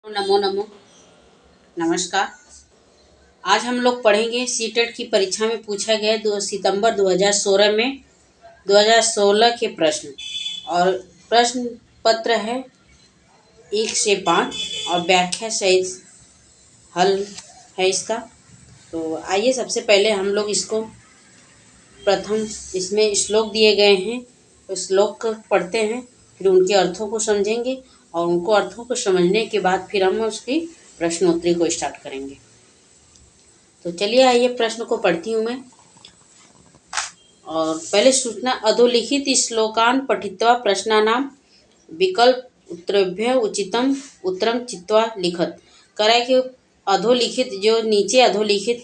नमो नमो। नमस्कार। आज हम लोग पढ़ेंगे सीटेट की परीक्षा में पूछा गया 2 सितंबर 2016 में 2016 के प्रश्न। और प्रश्न पत्र है 1 से 5 और व्याख्या सहित हल है इसका। तो आइए सबसे पहले हम लोग इसको प्रथम इसमें श्लोक दिए गए हैं तो श्लोक को पढ़ते हैं, फिर उनके अर्थों को समझेंगे और उनको अर्थों को समझने के बाद फिर हम उसकी प्रश्नोत्तरी को स्टार्ट करेंगे। तो चलिए आइए प्रश्न को पढ़ती हूँ मैं। और पहले सूचना अधोलिखित श्लोकान पठित्वा प्रश्नानाम विकल्प उत्तरेभ्य उचितम उत्तरम चित्वा लिखत। करें कि अधोलिखित जो नीचे अधोलिखित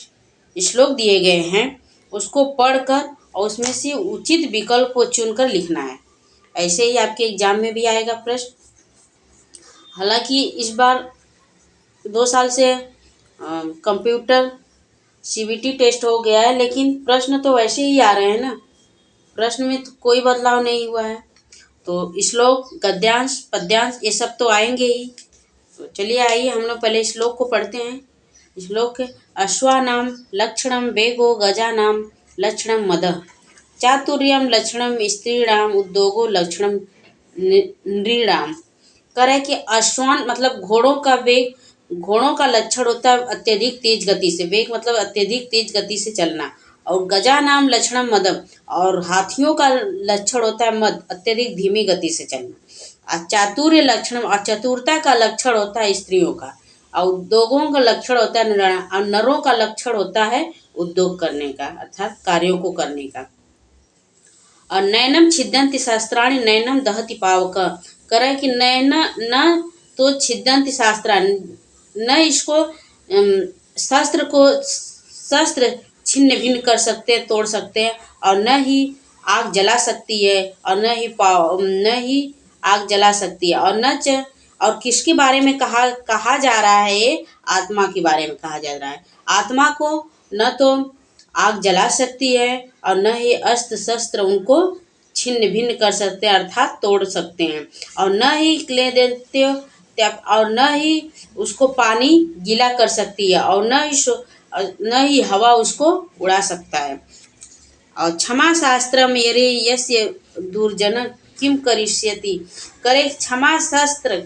श्लोक दिए गए हैं उसको पढ़कर और उसमें से उचित विकल्प को चुनकर लिखना है। ऐसे ही आपके एग्जाम में भी आएगा प्रश्न। हालांकि इस बार 2 साल से कंप्यूटर सीबीटी टेस्ट हो गया है, लेकिन प्रश्न तो वैसे ही आ रहे हैं ना, प्रश्न में तो कोई बदलाव नहीं हुआ है। तो श्लोक गद्यांश पद्यांश ये सब तो आएंगे ही। तो चलिए आइए हम लोग पहले श्लोक को पढ़ते हैं। श्लोक अश्वानाम लक्षणम वेगो गजानाम लक्षणम मदः चातुर्यम लक्षणम स्त्रीणाम उद्योगो लक्षणम नृणाम। करे कि अश्वान मतलब घोड़ों का वेग, घोड़ों का लक्षण होता है अत्यधिक तेज गति से, वेग मतलब अत्यधिक तेज गति से चलना। और गजा नाम लक्षणम मदम, और हाथियों का लक्षण होता है मद, अत्यधिक धीमी गति से चलना। और चातुर्य लक्षण और चतुरता का लक्षण होता है स्त्रियों का। और उद्योगों का लक्षण होता है नर, और नरों का लक्षण होता है उद्योग करने का अर्थात कार्यों को करने का। और नैनम छिदंति शास्त्राणि नैनम दहति पावक। करे कि नैन न तो छिदंति शास्त्राणि, न इसको शस्त्र छिन्न भिन्न कर सकते हैं, तोड़ सकते हैं, और न ही आग जला सकती है, और न ही आग जला सकती है, और किसके बारे में कहा जा रहा है, ये आत्मा के बारे में कहा जा रहा है। आत्मा को न तो आग जला सकती है और न ही अस्त्र शस्त्र उनको छिन्न भिन्न कर सकते हैं अर्थात तोड़ सकते हैं, और न ही क्लेदेत्य और न ही उसको पानी गीला कर सकती है, और न ही हवा उसको उड़ा सकता है। और क्षमा शास्त्रम यरे यस्य दुर्जन किम करिष्यति। करे क्षमा शास्त्र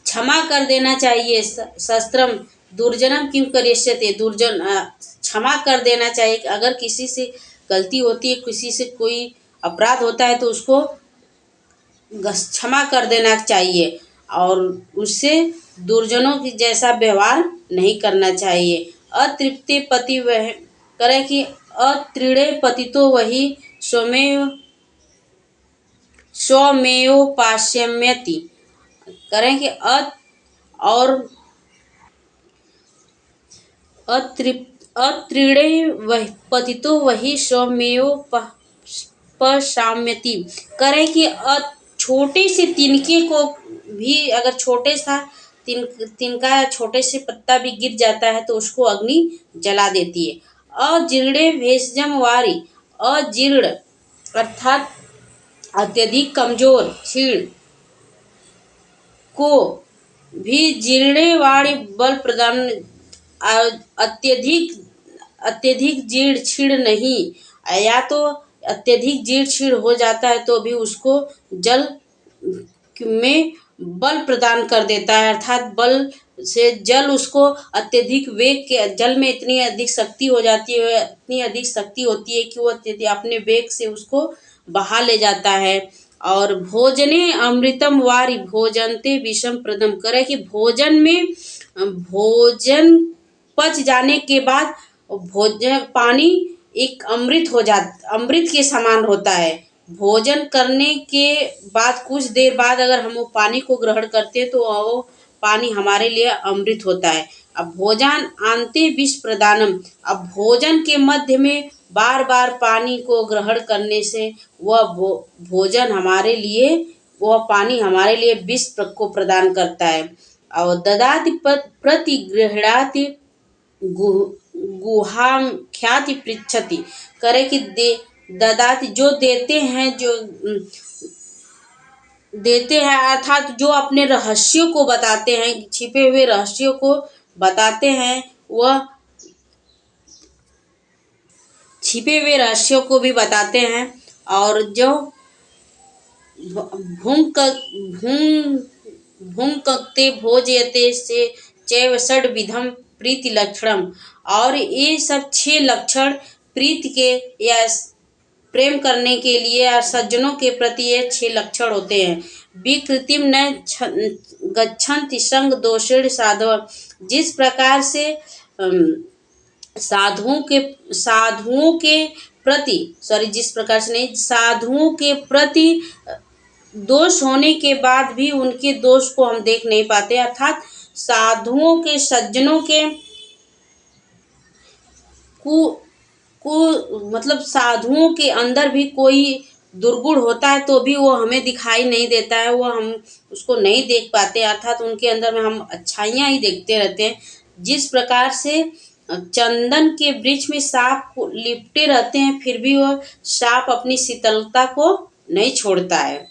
क्षमा कर देना चाहिए, शस्त्रम दुर्जनम किम करिष्यति, दुर्जन क्षमा कर देना चाहिए। अगर किसी से गलती होती है, किसी से कोई अपराध होता है तो उसको क्षमा कर देना चाहिए और उससे दुर्जनों की जैसा व्यवहार नहीं करना चाहिए। अतृप्ति पति वह करे कि अतृणे पति तो वही स्वमेवोपास्यम्यति। करें कि और अतृणे वह पति तो वही स्वमेवोपास्यम्यति। करें कि छोटे से तिनके को भी, अगर छोटे सा तिनका छोटे से पत्ता भी गिर जाता है तो उसको अग्नि जला देती है। अजीर्णे भेषजम वारी, अजीर्ण अर्थात अत्यधिक कमजोर क्षीण को भी जीर्णे वाणी बल प्रदान, अत्यधिक जीर्ण क्षीण नहीं, या तो अत्यधिक जीर्ण क्षीण हो जाता है तो भी उसको जल में बल प्रदान कर देता है अर्थात बल से जल उसको अत्यधिक वेग के, जल में इतनी अधिक शक्ति हो जाती है, इतनी अधिक शक्ति होती है कि वो अपने वेग से उसको बहा ले जाता है। और भोजने अमृतम वारी भोजनते विषम प्रदम। करे कि भोजन में भोजन पच जाने के बाद भोजन पानी एक अमृत के समान होता है। भोजन करने के बाद कुछ देर बाद अगर हम वो पानी को ग्रहण करते हैं तो वो पानी हमारे लिए अमृत होता है। अब भोजन आंते विष प्रदानम, अब भोजन के मध्य में बार बार पानी को ग्रहण करने से वह भोजन हमारे लिए, वह पानी हमारे लिए विष को प्रदान करता है। और ददाति प्रतिगृह्णाति गुहाम ख्याति पृच्छति। करे कि ददाति जो देते हैं, जो देते हैं, अर्थात जो अपने रहस्यों को बताते हैं, छिपे हुए रहस्यों को बताते हैं, वह छिपे हुए रहस्यों को भी बताते हैं। और जो भुंक भुं भुंक्ते भोजयते से चैव षड्विधम प्रीति लक्षणम। और ये सब 6 लक्षण प्रीति के या प्रेम करने के लिए या सज्जनों के प्रति ये 6 लक्षण होते हैं। विकृतिम न गच्छन्ति संग दोषेण साधव। जिस प्रकार से साधुओं के प्रति जिस प्रकार से नहीं, साधुओं के प्रति दोष होने के बाद भी उनके दोष को हम देख नहीं पाते, अर्थात साधुओं के सज्जनों के मतलब साधुओं के अंदर भी कोई दुर्गुण होता है तो भी वो हमें दिखाई नहीं देता है, वो हम उसको नहीं देख पाते, अर्थात उनके अंदर में हम अच्छाइयाँ ही देखते रहते हैं। जिस प्रकार से चंदन के वृक्ष में सांप लिपटे रहते हैं फिर भी वह सांप अपनी शीतलता को नहीं छोड़ता है,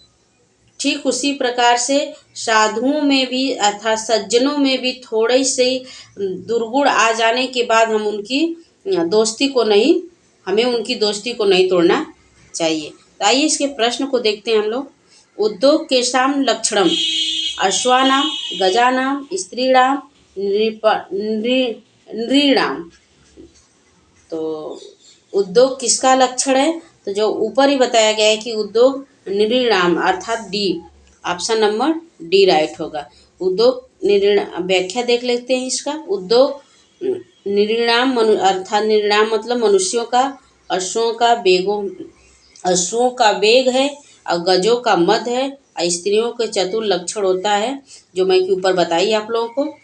ठीक उसी प्रकार से साधुओं में भी अर्थात सज्जनों में भी थोड़े से दुर्गुण आ जाने के बाद हम उनकी दोस्ती को नहीं हमें उनकी दोस्ती को नहीं तोड़ना चाहिए। तो आइए इसके प्रश्न को देखते हैं हम लोग। उद्योग के शाम लक्षणम अश्वानाम गजानाम स्त्रीणाम नृणाम। तो उद्योग किसका लक्षण है? तो जो ऊपर ही बताया गया है कि उद्योग नृणाम अर्थात D, option number D right होगा। उद्योग नृणाम व्याख्या देख लेते हैं इसका। उद्योग नृणाम अर्थात नृणाम मतलब मनुष्यों का, अश्वों का वेग है और गजों का मद है और स्त्रियों के चतुर लक्षण होता है जो मैं के ऊपर बताई आप लोगों को।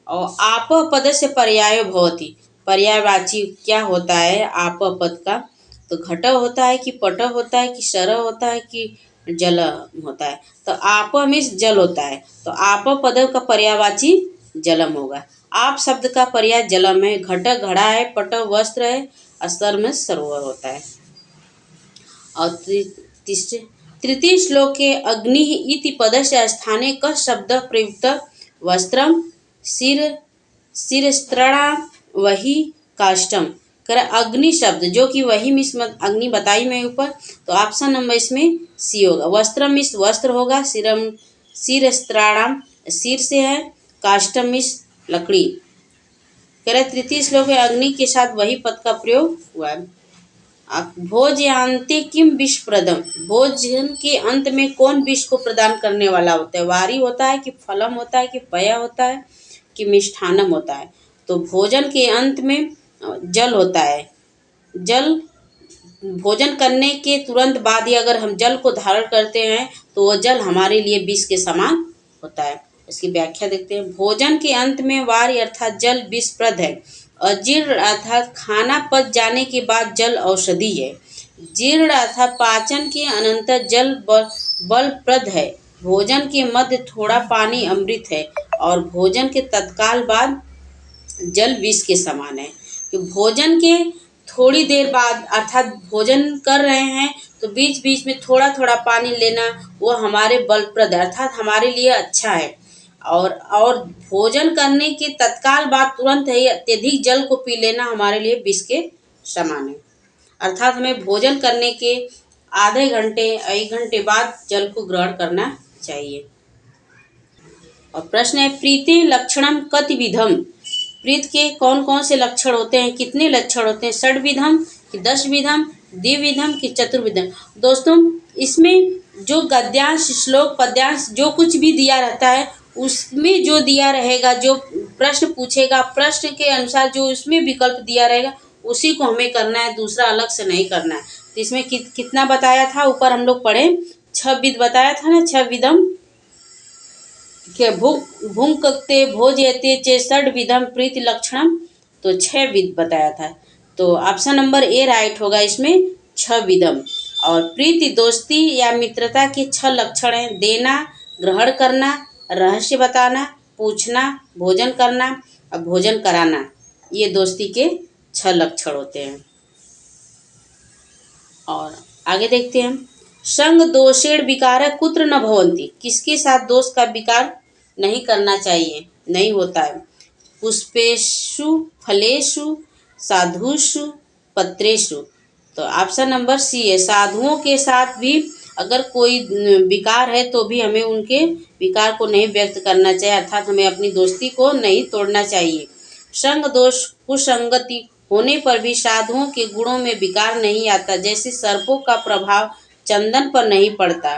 और आप पद से पर्याय भवति, पर्यायवाची क्या होता है आप पद का? तो घट होता है कि पट होता है कि शर होता है कि जल होता है? तो आप में जल होता है, तो आप पद का पर्यायवाची जलम होगा। आप शब्द का पर्याय जलम है, घट घड़ा है, पट वस्त्र है, अस्तर में सरोवर होता है। और तृतीय श्लोक के अग्नि इति पदस्य स्थाने क शब्द प्रयुक्त वस्त्रम शिरस्त्रणाम वही काष्टम। कर अग्नि शब्द जो कि वही मिस अग्नि बताई मैं ऊपर, तो ऑप्शन नंबर इसमें सी होगा। वस्त्रम मिस वस्त्र होगा, शिरस्त्राणाम सिर से है, काष्टम मिस लकड़ी। कह तृतीय श्लोक में अग्नि के साथ वही पद का प्रयोग हुआ है। भोज्यांते किम विष प्रदम, भोजन के अंत में कौन विष को प्रदान करने वाला होता है? वारी होता है कि फलम होता है कि पया होता है कि मिष्ठानम होता है? तो भोजन के अंत में जल होता है। जल भोजन करने के तुरंत बाद ही अगर हम जल को धारण करते हैं तो वह जल हमारे लिए विष के समान होता है। इसकी व्याख्या देखते हैं। भोजन के अंत में वारी अर्थात जल विषप्रद है। अजीर्ण अर्थात खाना पच जाने के बाद जल औषधि है। जीर्ण अर्थात पाचन के अनंतर जल बलप्रद है। भोजन के मध्य थोड़ा पानी अमृत है और भोजन के तत्काल बाद जल विष के समान है। कि भोजन के थोड़ी देर बाद अर्थात भोजन कर रहे हैं तो बीच बीच में थोड़ा थोड़ा पानी लेना वो हमारे बलप्रद अर्थात हमारे लिए अच्छा है। और भोजन करने के तत्काल बाद तुरंत ही अत्यधिक जल को पी लेना हमारे लिए विष के समान है। अर्थात हमें भोजन करने के आधे घंटे 1 घंटे बाद जल को ग्रहण करना चाहिए। और प्रश्न है प्रीति लक्षणम कतिविधम। प्रीत के कौन कौन से लक्षण होते हैं, कितने लक्षण होते हैं? षड्विधम कि 10 विधम, द्विविधम कि चतुर्विधम? दोस्तों इसमें जो गद्यांश श्लोक पद्यांश जो कुछ भी दिया रहता है उसमें जो दिया रहेगा, जो प्रश्न पूछेगा प्रश्न के अनुसार जो उसमें विकल्प दिया रहेगा उसी को हमें करना है, दूसरा अलग से नहीं करना है। तो इसमें कितना बताया था ऊपर हम लोग पढ़े? 6 विध बताया था ना, 6 विधम के भुंक्ते भोजयते चे षड्विधम प्रीति लक्षणम, तो 6 विध बताया था। तो ऑप्शन नंबर ए राइट होगा इसमें 6 विधम। और प्रीति दोस्ती या मित्रता के 6 लक्षण हैं। देना, ग्रहण करना, रहस्य बताना, पूछना, भोजन करना और भोजन कराना, ये दोस्ती के 6 लक्षण होते हैं। और आगे देखते हैं। संग दोषेण विकार कुत्र न भवन्ति, किसके साथ दोष का विकार नहीं करना चाहिए, नहीं होता है। पुष्पेषु फलेषु साधुषु पत्रेषु, तो ऑप्शन नंबर सी है। साधुओं के साथ भी अगर कोई विकार है तो भी हमें उनके विकार को नहीं व्यक्त करना चाहिए, अर्थात हमें अपनी दोस्ती को नहीं तोड़ना चाहिए। संग दोष कुसंगति होने पर भी साधुओं के गुणों में विकार नहीं आता, जैसे सर्पों का प्रभाव चंदन पर नहीं पड़ता।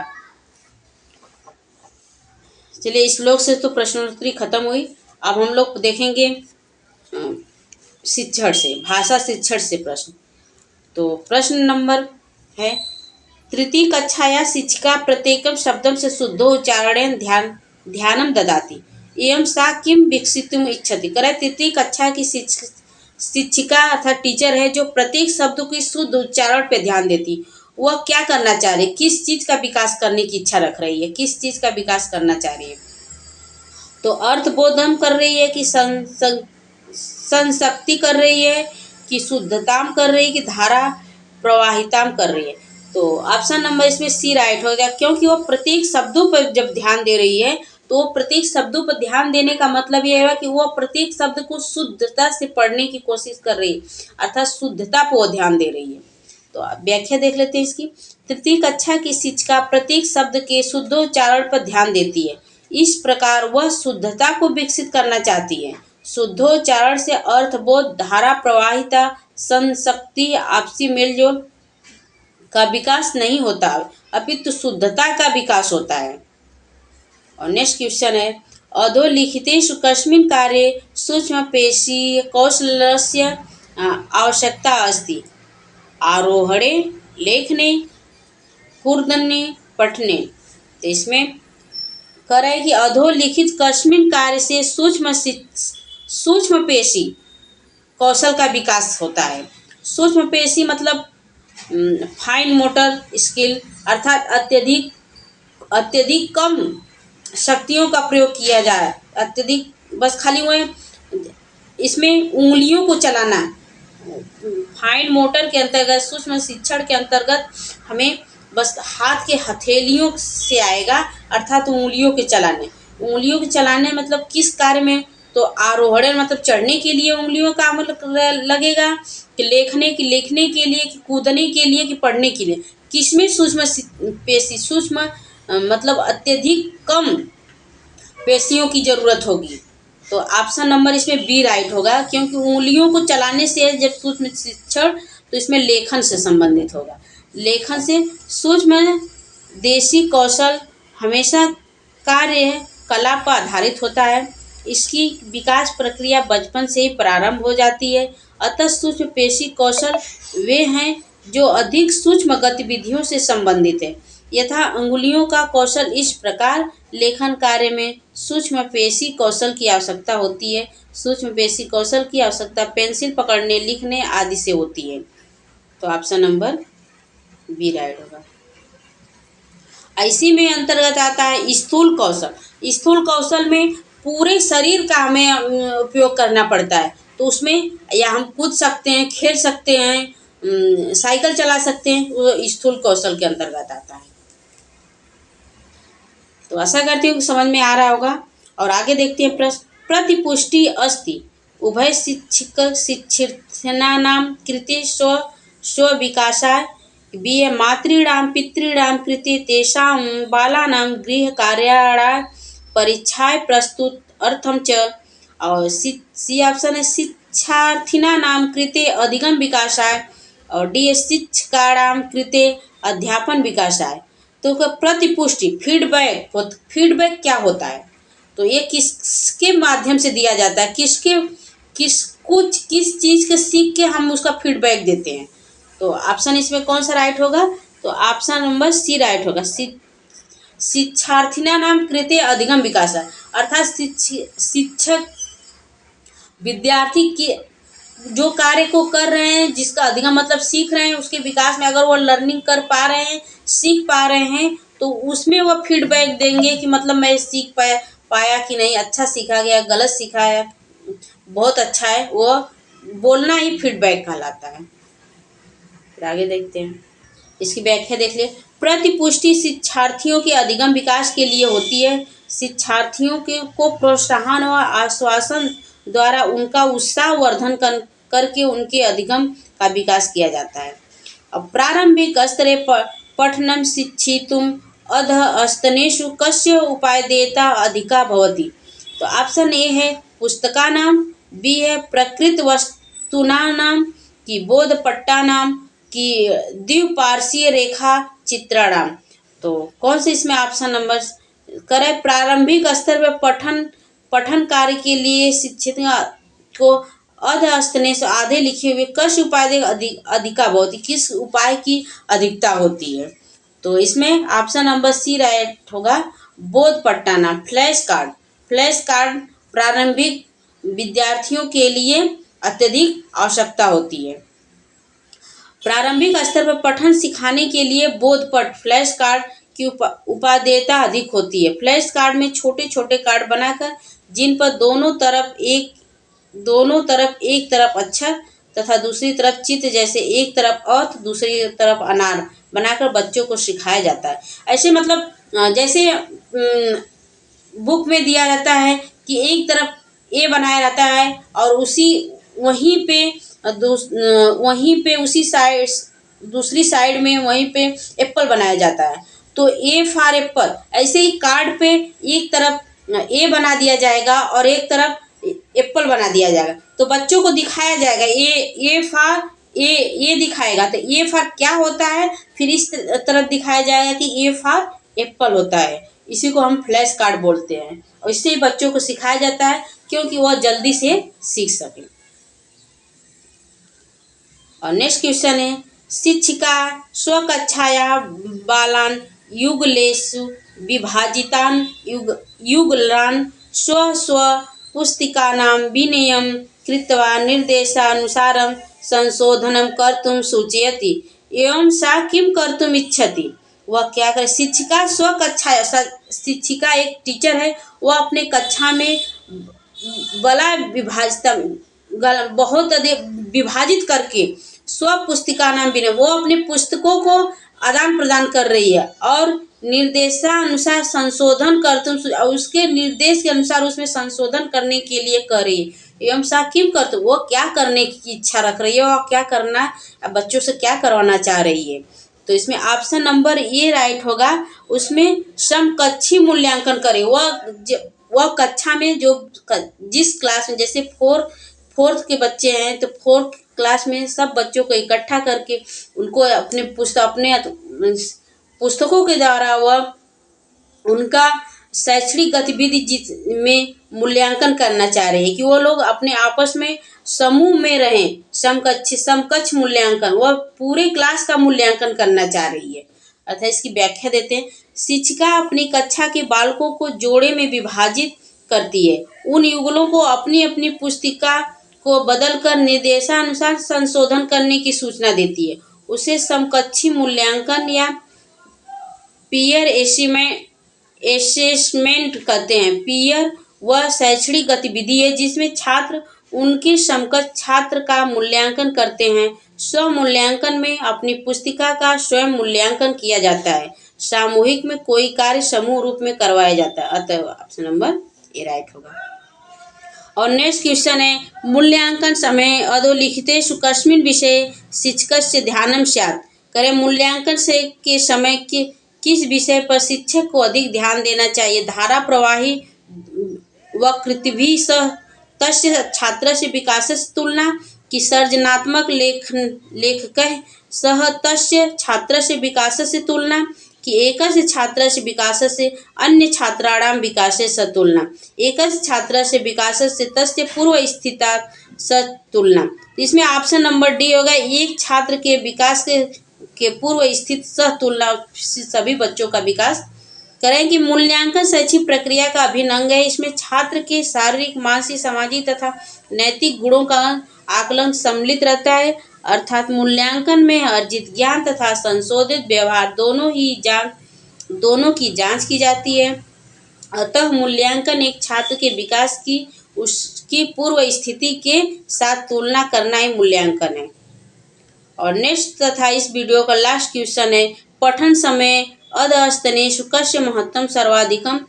चलिए, इस श्लोक से तो प्रश्नोत्तरी खत्म हुई। अब हम लोग देखेंगे शिक्षण से, भाषा शिक्षण से प्रश्न। तो प्रश्न नंबर है, तृतीय कक्षाया शिक्षिका प्रत्येकं शब्दं से शुद्धोच्चारणेन ध्यानं ददाति एवं सा किं विकसितुम् इच्छति। करें, तृतीय कक्षा की शिक्षिका अर्थात टीचर है जो प्रत्येक शब्द की शुद्ध उच्चारण पे ध्यान देती। वह क्या करना चाह रही है, किस चीज़ का विकास करने की इच्छा रख रही है, किस चीज़ का विकास करना चाह रही है। तो अर्थबोधन कर रही है कि संशक्ति कर रही है, कि शुद्धताम कर रही है, कि धारा प्रवाहिताम कर रही है। तो ऑप्शन नंबर इसमें सी राइट हो गया, क्योंकि वो प्रत्येक शब्दों पर जब ध्यान दे रही है तो वो प्रत्येक शब्दों पर ध्यान देने का मतलब ये है कि वो प्रत्येक शब्द को शुद्धता से पढ़ने की कोशिश कर रही है, अर्थात शुद्धता पर वो ध्यान दे रही है। तो व्याख्या देख लेते हैं इसकी। तृतीय कक्षा की शिक्षिका प्रत्येक शब्द के शुद्धोच्चारण पर ध्यान देती है, इस प्रकार वह शुद्धता को विकसित करना चाहती है। शुद्धोच्चारण से अर्थबोध, धारा प्रवाहिता, संशक्ति, आपसी मेलजोल का विकास नहीं होता, अपितु शुद्धता का विकास होता है। और नेक्स्ट क्वेश्चन है, अधोलिखितेषु कस्मिन् कार्ये सूक्ष्मपेशी कौशलस्य आवश्यकता अस्ति। आरोहणे, लेखने, कूर्दने, पठने। तो इसमें कर रहा है कि अधोलिखित कस्मिन् कार्य से सूक्ष्मपेशी कौशल का विकास होता है। सूक्ष्मपेशी मतलब फाइन मोटर स्किल, अर्थात अत्यधिक कम शक्तियों का प्रयोग किया जाए, अत्यधिक बस खाली वह इसमें उंगलियों को चलाना। फाइन मोटर के अंतर्गत, सूक्ष्म शिक्षण के अंतर्गत हमें बस हाथ के हथेलियों से आएगा, अर्थात उंगलियों के चलाने मतलब किस कार्य में, तो आरोहण मतलब चढ़ने के लिए उंगलियों का मतलब लगेगा, कि लिखने के लिए, कि कूदने के लिए, कि पढ़ने के लिए। किसमें सूक्ष्म पेशी, सूक्ष्म मतलब अत्यधिक कम पेशियों की जरूरत होगी। तो ऑप्शन नंबर इसमें बी राइट होगा, क्योंकि उंगलियों को चलाने से जब सूक्ष्म शिक्षण, तो इसमें लेखन से संबंधित होगा। लेखन से सूक्ष्म देशी कौशल हमेशा कार्य कला पर आधारित होता है। इसकी विकास प्रक्रिया बचपन से ही प्रारंभ हो जाती है। अतः सूक्ष्म पेशी कौशल वे हैं जो अधिक सूक्ष्म गतिविधियों से संबंधित है, यथा अंगुलियों का कौशल। इस प्रकार लेखन कार्य में सूक्ष्म पेशी कौशल की आवश्यकता होती है। सूक्ष्म पेशी कौशल की आवश्यकता पेंसिल पकड़ने, लिखने आदि से होती है। तो ऑप्शन नंबर बी राइट होगा। इसी में अंतर्गत आता है स्थूल कौशल। स्थूल कौशल में पूरे शरीर का हमें उपयोग करना पड़ता है। तो उसमें या हम कूद सकते हैं, खेल सकते हैं, साइकिल चला सकते हैं, वो स्थूल कौशल के अंतर्गत आता है। तो आशा करती हूँ कि समझ में आ रहा होगा। और आगे देखते हैं प्रश्न। प्रतिपुष्टि अस्ति उभय शिक्षितानां कृते स्वविकासाय बीए मातॄणां पितॄणां कृते तेषां बालानां गृहकार्याणां परीक्षाय प्रस्तुत अर्थम च। और सी ऑप्शन है शिक्षार्थिनां कृते अधिगम विकासाय, और डी शिक्षकाणां कृते अध्यापन विकासाय। तो प्रतिपुष्टि फीडबैक क्या होता है, तो ये किसके माध्यम से दिया जाता है, किस चीज़ के सीख के हम उसका फीडबैक देते हैं। तो ऑप्शन इसमें कौन सा राइट होगा, तो ऑप्शन नंबर सी राइट होगा। शिक्षार्थिनां कृते अधिगम विकास, अर्थात शिक्षक विद्यार्थी के जो कार्य को कर रहे हैं, जिसका अधिगम मतलब सीख रहे हैं, उसके विकास में अगर वो लर्निंग कर पा रहे हैं, सीख पा रहे हैं, तो उसमें वो फीडबैक देंगे कि मतलब मैं सीख पाया कि नहीं, अच्छा सीखा गया, गलत सीखा है, बहुत अच्छा है। वो बोलना ही फीडबैक कहलाता है। फिर आगे देखते हैं, इसकी व्याख्या देख लिए। प्रतिपुष्टि शिक्षार्थियों के अधिगम विकास के लिए होती है। शिक्षार्थियों के को प्रोत्साहन और आश्वासन द्वारा उनका उत्साह वर्धन करके उनके अधिगम का विकास किया जाता है। अब प्रारंभिक स्तरे पठनं शिक्षितुम् अधस्तनेषु कस्य उपादेयता अधिका भवति। तो ऑप्शन ए है पुस्तकानां, बी है प्रकृत वस्तूनां की बोधपट्टानां की द्विपार्श्वीय रेखा चित्राणाम। तो कौन से इसमें ऑप्शन नंबर करें? प्रारंभिक स्तर पर पठन कार्य के लिए शिक्षित को अधस्तने से आधे लिखे हुए कस्य उपाय अधिका भवति, किस उपाय की अधिकता होती है? तो इसमें ऑप्शन नंबर सी राइट होगा, बोधपट्टाना, फ्लैश कार्ड प्रारंभिक विद्यार्थियों के लिए अत्यधिक आवश्यकता होती है। प्रारंभिक स्तर पर पठन सिखाने के लिए बोधपट फ्लैश कार्ड की उपादेयता अधिक होती है। फ्लैश कार्ड में छोटे छोटे कार्ड बनाकर जिन पर दोनों तरफ एक तरफ अक्षर तथा दूसरी तरफ चित्र, जैसे एक तरफ अर्थ दूसरी तरफ अनार बनाकर बच्चों को सिखाया जाता है। ऐसे मतलब जैसे बुक में दिया रहता है कि एक तरफ ए बनाया रहता है और वहीं पे उसी साइड दूसरी साइड में वहीं पे एप्पल बनाया जाता है। तो ए फॉर एप्पल, ऐसे ही कार्ड पे एक तरफ ए बना दिया जाएगा और एक तरफ एप्पल बना दिया जाएगा। तो बच्चों को दिखाया जाएगा ए फॉर ए दिखाएगा, तो ए फॉर क्या होता है, फिर इस तरफ दिखाया जाएगा कि ए फॉर एप्पल होता है। इसी को हम फ्लैश कार्ड बोलते हैं और इससे बच्चों को सिखाया जाता है क्योंकि वह जल्दी से सीख सके। और नेक्स्ट क्वेश्चन है, शिक्षिका स्वकक्षाया बालान युगलेषु विभाजितान युगलान स्व पुस्तिकानां विनयं कृत्वा निर्देशानुसारं संशोधनं कर्तुं सूचयति एवं सा किं कर्तुम् इच्छति। वह क्या करे? शिक्षिका स्वकक्षा, शिक्षिका एक टीचर है, वह अपने कक्षा में बहुत अधिक विभाजित करके पुस्तिका नाम बिना वो अपने पुस्तकों को आदान प्रदान कर रही है और निर्देशानुसार संशोधन करते, उसके निर्देश के अनुसार उसमें संशोधन करने के लिए कर रही है। एवं सा किम करते, वो क्या करने की इच्छा रख रही है और क्या करना, बच्चों से क्या करवाना चाह रही है। तो इसमें ऑप्शन नंबर ए राइट होगा, उसमें समकक्षी मूल्यांकन करे। वह कक्षा में जिस क्लास में, जैसे फोर्थ के बच्चे हैं तो फोर्थ क्लास में सब बच्चों को इकट्ठा करके उनको अपने पुस्तकों के द्वारा वह उनका शैक्षणिक गतिविधि में मूल्यांकन करना चाह रहे हैं कि वो लोग अपने आपस में समूह में रहें। समकक्ष मूल्यांकन, वह पूरे क्लास का मूल्यांकन करना चाह रही है। अर्थात इसकी व्याख्या देते हैं, शिक्षिका अपनी कक्षा के बालकों को जोड़े में विभाजित करती है, उन युगलों को अपनी अपनी पुस्तिका को बदलकर निर्देशानुसार संशोधन करने की सूचना देती है। उसे समकक्षी मूल्यांकन या पीयर असेसमेंट कहते हैं। पीयर वह शैक्षणिक गतिविधि है जिसमें छात्र उनके समकक्ष छात्र का मूल्यांकन करते हैं। स्व मूल्यांकन में अपनी पुस्तिका का स्वयं मूल्यांकन किया जाता है। सामूहिक में कोई कार्य समूह रूप में करवाया जाता है। अतः ऑप्शन नंबर ए राइट होगा। और नेक्स्ट क्वेश्चन है, मूल्यांकन समय अधोलिखितेषु कस्मिन् विषये शिक्षकस्य ध्यानं स्यात्। करें मूल्यांकन से के समय के किस विषय पर शिक्षक को अधिक ध्यान देना चाहिए। धारा प्रवाही वक्तृत्वभिः सह तस्य छात्रस्य विकासस्य तुलना कि सर्जनात्मक लेखकैः सह तस्य छात्रस्य विकासस्य तुलना कि एकस्य छात्रस्य विकासस्य अन्य छात्राणां विकासस्य तुलना, एकस्य छात्रस्य विकासस्य तस्य पूर्वस्थिता स तुलना। इसमें ऑप्शन नंबर डी होगा, एक छात्र के विकास के पूर्व स्थित सह तुलना सभी बच्चों का विकास करें। कि मूल्यांकन शैक्षिक प्रक्रिया का अभिन्न अंग है। इसमें छात्र के शारीरिक, मानसिक, सामाजिक तथा नैतिक गुणों का आकलन सम्मिलित रहता है। अर्थात मूल्यांकन में अर्जित ज्ञान तथा संशोधित व्यवहार दोनों की जांच की जाती है। अतः मूल्यांकन एक छात्र के विकास की उसकी पूर्व स्थिति के साथ तुलना करना ही मूल्यांकन है। और नेक्स्ट तथा इस वीडियो का लास्ट क्वेश्चन है, पठन समय अधस्तनेषु कस्य महत्त्वं सर्वाधिकम्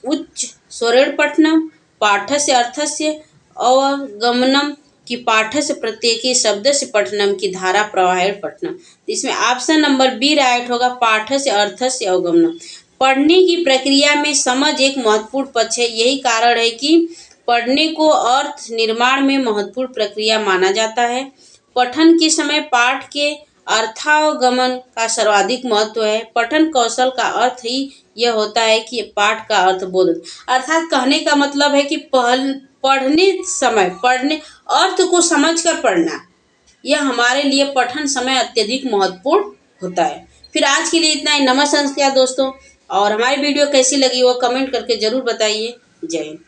उच्च स्वरेण पठनं पाठस्य अर्थस्य अवगमनम कि पाठस्य प्रत्येक शब्द से पठनम की धारा प्रवाहेण पठनम। इसमें ऑप्शन नंबर बी राइट होगा, पाठस्य अर्थस्य अवगमनम। पढ़ने की प्रक्रिया में समझ एक महत्वपूर्ण पक्ष है। यही कारण है कि पढ़ने को अर्थ निर्माण में महत्वपूर्ण प्रक्रिया माना जाता है। पठन के समय पाठ के अर्थावगमन का सर्वाधिक महत्व है। पठन कौशल का अर्थ ही यह होता है कि पाठ का अर्थ बोध, अर्थात कहने का मतलब है कि पढ़ने अर्थ को समझकर पढ़ना, यह हमारे लिए पठन समय अत्यधिक महत्वपूर्ण होता है। फिर आज के लिए इतना ही। नमस्कार दोस्तों, और हमारी वीडियो कैसी लगी वो कमेंट करके ज़रूर बताइए। जय हिंद।